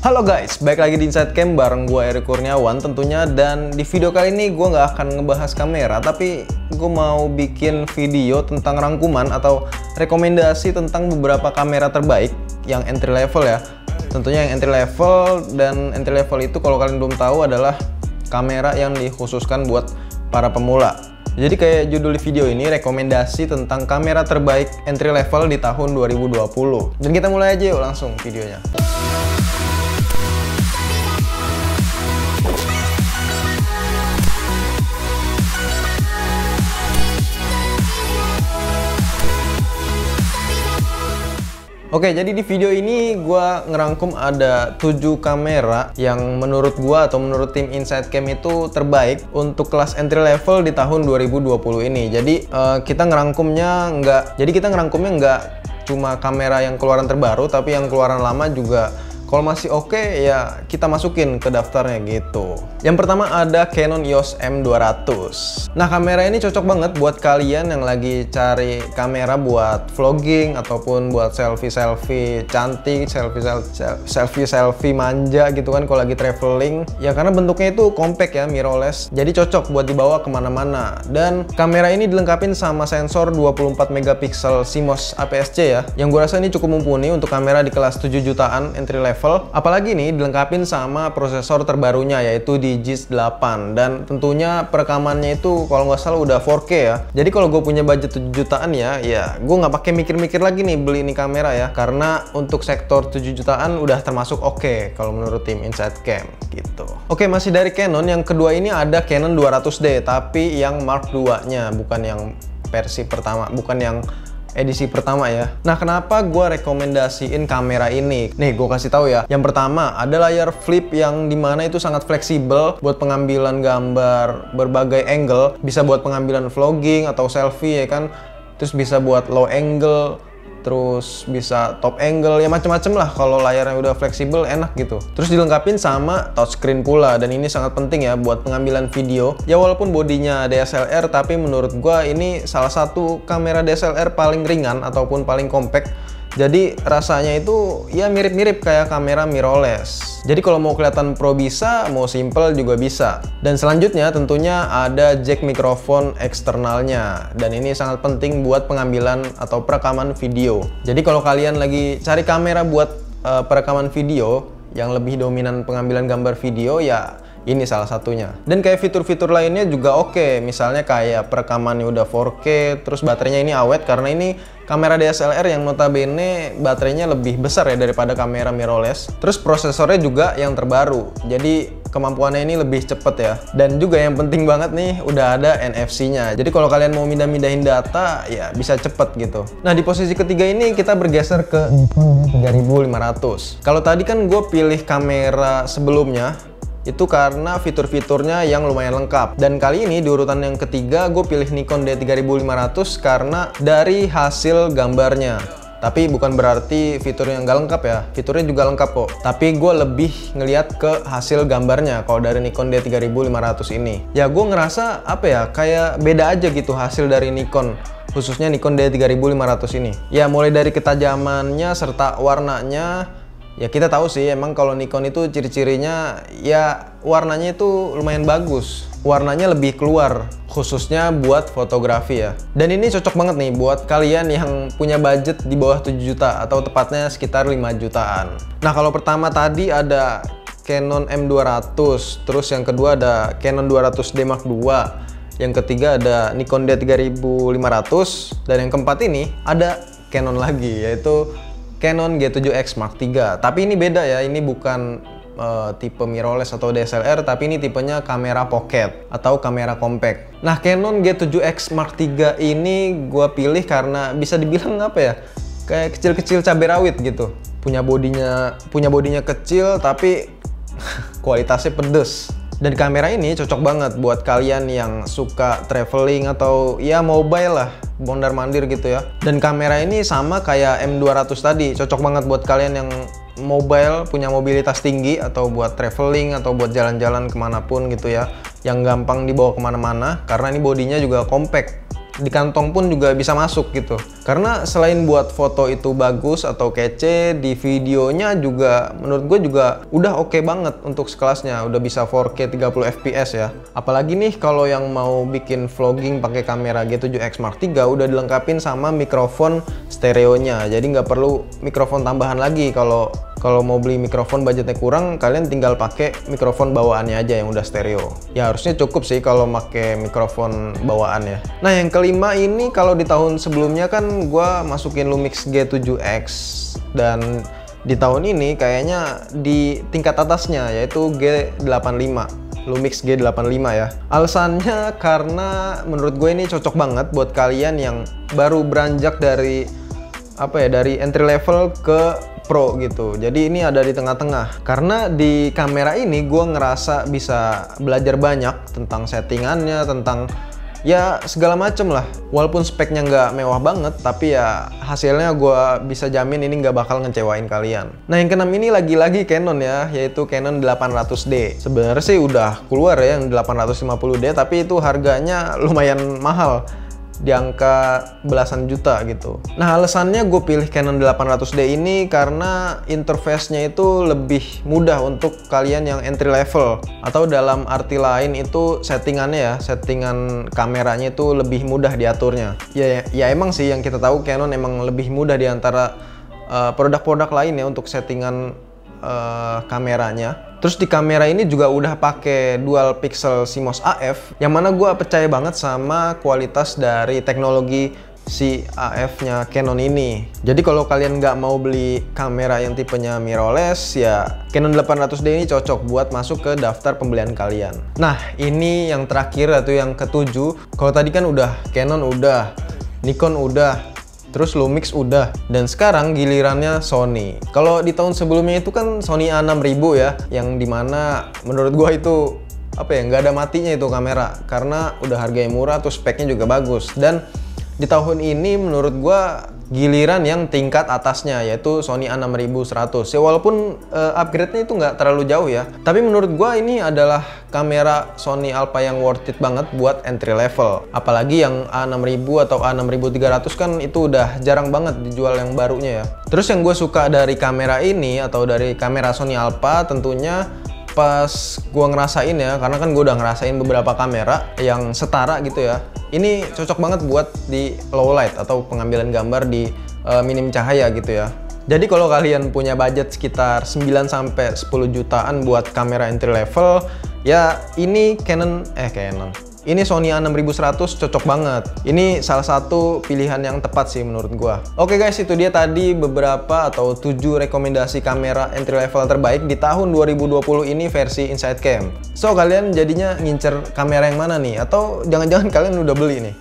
Halo guys, balik lagi di Inside Cam bareng gue Eri Kurniawan tentunya. Dan di video kali ini gue nggak akan ngebahas kamera, tapi gue mau bikin video tentang rangkuman atau rekomendasi tentang beberapa kamera terbaik yang entry level ya. Tentunya yang entry level, dan entry level itu kalau kalian belum tahu adalah kamera yang dikhususkan buat para pemula. Jadi kayak judul di video ini, rekomendasi tentang kamera terbaik entry level di tahun 2020. Dan kita mulai aja yuk langsung videonya. Oke, jadi di video ini gue ngerangkum ada 7 kamera yang menurut gue atau menurut tim Inside Cam itu terbaik untuk kelas entry level di tahun 2020 ini. Jadi kita ngerangkumnya nggak cuma kamera yang keluaran terbaru, tapi yang keluaran lama juga. Kalau masih oke, ya kita masukin ke daftarnya gitu. Yang pertama ada Canon EOS M200. Nah, kamera ini cocok banget buat kalian yang lagi cari kamera buat vlogging ataupun buat selfie-selfie cantik, selfie manja gitu kan kalau lagi traveling. Ya karena bentuknya itu compact ya, mirrorless. Jadi cocok buat dibawa kemana-mana. Dan kamera ini dilengkapi sama sensor 24 megapiksel CMOS APS-C ya. Yang gue rasa ini cukup mumpuni untuk kamera di kelas 7 jutaan entry level. Apalagi nih dilengkapi sama prosesor terbarunya yaitu di G 8, dan tentunya perekamannya itu kalau nggak salah udah 4K ya. Jadi kalau gue punya budget 7 jutaan ya gue nggak pakai mikir-mikir lagi nih beli ini kamera ya, karena untuk sektor 7 jutaan udah termasuk oke kalau menurut tim Inside Cam gitu. Oke, masih dari Canon, yang kedua ini ada Canon 200D tapi yang Mark II nya, bukan yang versi pertama, bukan yang edisi pertama ya. Nah, kenapa gue rekomendasiin kamera ini? Nih, gue kasih tahu ya. Yang pertama, ada layar flip yang dimana itu sangat fleksibel buat pengambilan gambar berbagai angle. Bisa buat pengambilan vlogging atau selfie ya kan. Terus bisa buat low angle, terus bisa top angle, ya macem-macem lah. Kalau layarnya udah fleksibel enak gitu. Terus dilengkapin sama touchscreen pula, dan ini sangat penting ya buat pengambilan video. Ya walaupun bodinya DSLR, tapi menurut gua ini salah satu kamera DSLR paling ringan ataupun paling compact. Jadi rasanya itu ya mirip-mirip kayak kamera mirrorless. Jadi kalau mau kelihatan pro bisa, mau simple juga bisa. Dan selanjutnya tentunya ada jack mikrofon eksternalnya. Dan ini sangat penting buat pengambilan atau perekaman video. Jadi kalau kalian lagi cari kamera buat perekaman video yang lebih dominan pengambilan gambar video, ya ini salah satunya. Dan kayak fitur-fitur lainnya juga oke. Misalnya kayak perekamannya udah 4K, terus baterainya ini awet karena ini kamera DSLR yang notabene baterainya lebih besar ya daripada kamera mirrorless. Terus prosesornya juga yang terbaru. Jadi kemampuannya ini lebih cepet ya. Dan juga yang penting banget nih, udah ada NFC-nya. Jadi kalau kalian mau mindahin data, ya bisa cepet gitu. Nah, di posisi ketiga ini kita bergeser ke Nikon D3500. Kalau tadi kan gue pilih kamera sebelumnya itu karena fitur-fiturnya yang lumayan lengkap. Dan kali ini di urutan yang ketiga gue pilih Nikon D3500 karena dari hasil gambarnya. Tapi bukan berarti fiturnya nggak lengkap ya, fiturnya juga lengkap kok. Tapi gue lebih ngeliat ke hasil gambarnya kalau dari Nikon D3500 ini. Ya gue ngerasa apa ya, kayak beda aja gitu hasil dari Nikon, khususnya Nikon D3500 ini. Ya mulai dari ketajamannya serta warnanya. Ya kita tahu sih emang kalau Nikon itu ciri-cirinya ya warnanya itu lumayan bagus. Warnanya lebih keluar, khususnya buat fotografi ya. Dan ini cocok banget nih buat kalian yang punya budget di bawah 7 juta atau tepatnya sekitar 5 jutaan. Nah, kalau pertama tadi ada Canon M200, terus yang kedua ada Canon 200D Mark II, yang ketiga ada Nikon D3500, dan yang keempat ini ada Canon lagi, yaitu Canon G7X Mark III. Tapi ini beda ya, ini bukan tipe mirrorless atau DSLR, tapi ini tipenya kamera pocket atau kamera compact. Nah, Canon G7X Mark III ini gue pilih karena bisa dibilang apa ya, kayak kecil-kecil cabai rawit gitu. Punya bodinya kecil tapi kualitasnya pedes. Dan kamera ini cocok banget buat kalian yang suka traveling atau ya mobile lah, mondar-mandir gitu ya. Dan kamera ini sama kayak M200 tadi, cocok banget buat kalian yang mobile, punya mobilitas tinggi, atau buat traveling atau buat jalan-jalan kemanapun gitu ya, yang gampang dibawa kemana-mana karena ini bodinya juga compact. Di kantong pun juga bisa masuk gitu. Karena selain buat foto itu bagus atau kece, di videonya juga menurut gue juga udah oke banget untuk sekelasnya. Udah bisa 4K 30 fps ya. Apalagi nih kalau yang mau bikin vlogging pakai kamera G7X Mark III udah dilengkapin sama mikrofon stereonya. Jadi nggak perlu mikrofon tambahan lagi. Kalau mau beli mikrofon budgetnya kurang, kalian tinggal pakai mikrofon bawaannya aja yang udah stereo. Ya harusnya cukup sih kalau pakai mikrofon bawaan ya. Nah yang kelima ini kalau di tahun sebelumnya kan gua masukin Lumix G7X, dan di tahun ini kayaknya di tingkat atasnya yaitu G85. Lumix G85 ya. Alasannya karena menurut gue ini cocok banget buat kalian yang baru beranjak dari dari entry level ke pro gitu. Jadi ini ada di tengah-tengah. Karena di kamera ini gue ngerasa bisa belajar banyak tentang settingannya, tentang ya segala macem lah. Walaupun speknya nggak mewah banget, tapi ya hasilnya gue bisa jamin ini nggak bakal ngecewain kalian. Nah yang keenam ini lagi-lagi Canon ya, yaitu Canon 800D. Sebenarnya sih udah keluar ya yang 850D, tapi itu harganya lumayan mahal, di angka belasan juta gitu. Nah alasannya gue pilih Canon 800D ini karena interface-nya itu lebih mudah untuk kalian yang entry level, atau dalam arti lain itu settingannya ya, settingan kameranya itu lebih mudah diaturnya. Ya emang sih yang kita tahu Canon emang lebih mudah di antara produk-produk lain ya untuk settingan kameranya. Terus di kamera ini juga udah pakai dual pixel CMOS AF, yang mana gue percaya banget sama kualitas dari teknologi si AF-nya Canon ini. Jadi kalau kalian nggak mau beli kamera yang tipenya mirrorless, ya Canon 800D ini cocok buat masuk ke daftar pembelian kalian. Nah ini yang terakhir atau yang ketujuh. Kalau tadi kan udah Canon udah, Nikon udah, terus Lumix udah, dan sekarang gilirannya Sony. Kalau di tahun sebelumnya itu kan Sony A6000 ya, yang dimana menurut gua itu nggak ada matinya itu kamera, karena udah harganya murah, terus speknya juga bagus. Dan di tahun ini menurut gua giliran yang tingkat atasnya, yaitu Sony A6100 ya. Walaupun upgrade-nya itu nggak terlalu jauh ya, tapi menurut gua ini adalah kamera Sony Alpha yang worth it banget buat entry level. Apalagi yang A6000 atau A6300 kan itu udah jarang banget dijual yang barunya ya. Terus yang gue suka dari kamera ini atau dari kamera Sony Alpha tentunya pas gua ngerasain ya, karena kan gue udah ngerasain beberapa kamera yang setara gitu ya. Ini cocok banget buat di low light atau pengambilan gambar di minim cahaya gitu ya. Jadi kalau kalian punya budget sekitar 9-10 jutaan buat kamera entry level, ya ini ini Sony A6100 cocok banget. Ini salah satu pilihan yang tepat sih menurut gua. Oke guys, itu dia tadi beberapa atau 7 rekomendasi kamera entry level terbaik di tahun 2020 ini versi Inside Cam. So, kalian jadinya ngincer kamera yang mana nih? Atau jangan-jangan kalian udah beli nih?